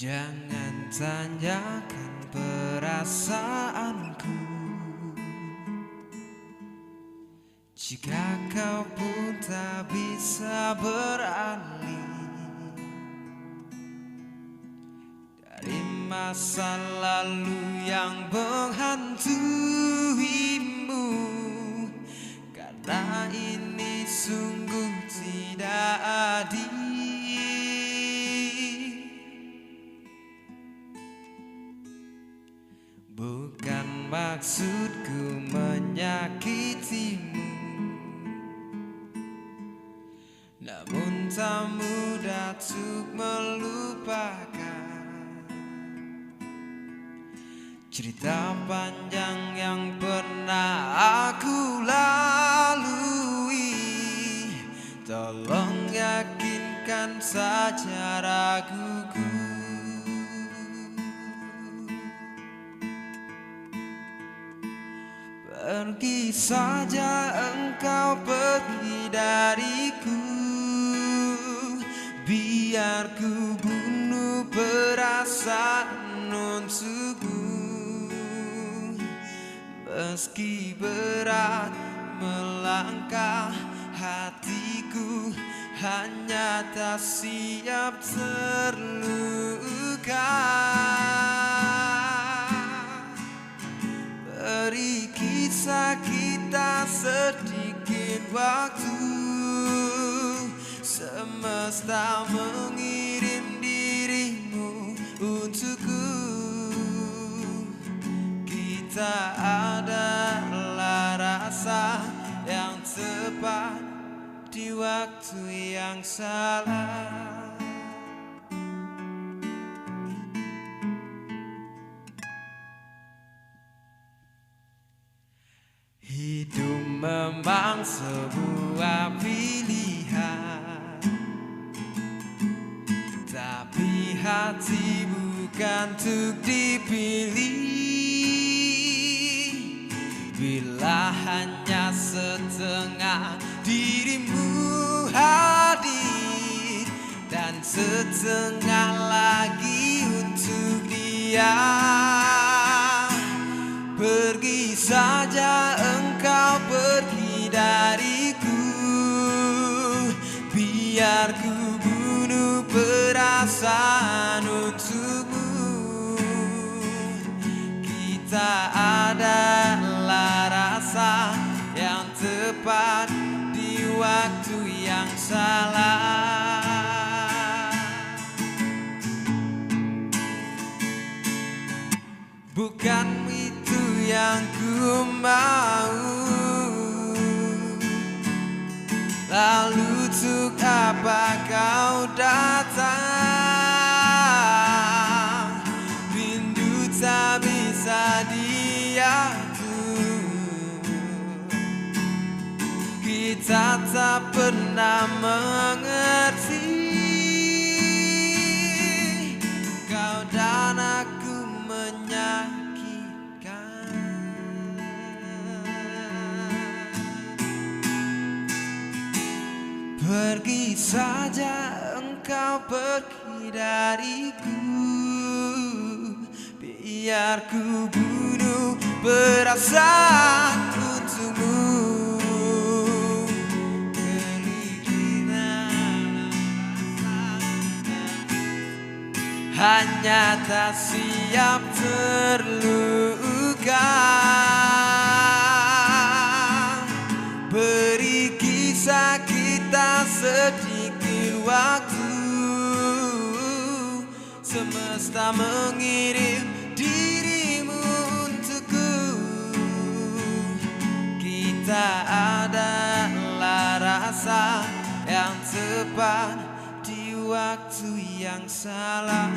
Jangan tanyakan perasaanku jika kau pun tak bisa beralih dari masa lalu yang menghantuimu. Karena ini sungguh tidak adil. Bukan maksudku menyakitimu, namun tak mudah untuk melupakan cerita panjang yang pernah aku lalui. Tolong yakinkan saja raguku. Pergi saja engkau, pergi dariku. Biar ku bunuh perasaan untukmu. Meski berat melangkah, hatiku hanya tak siap terluka. Beri kisah kita sedikit waktu. Semesta mengirim dirimu untukku. Kita adalah rasa yang tepat di waktu yang salah. Hidup memang sebuah pilihan, tapi hati bukan untuk dipilih. Bila hanya setengah dirimu hadir dan setengah lagi untuk dia. Pergi saja engkau, pergi dariku. Biar ku bunuh perasaan untukmu. Kita adalah rasa yang tepat di waktu yang salah. Bukan itu yang ku mau. Lalu untuk apa kau datang? Rindu tak bisa diatur. Kita tak pernah mengerti. Kau dan aku menyakitkan. Pergi saja engkau, pergi dariku. Biar ku bunuh perasaan untukmu. Hanya tak siap terluka. Beri kisah kita sedikit waktu. Semesta mengirim dirimu untukku. Kita adalah rasa yang tepat di waktu yang salah.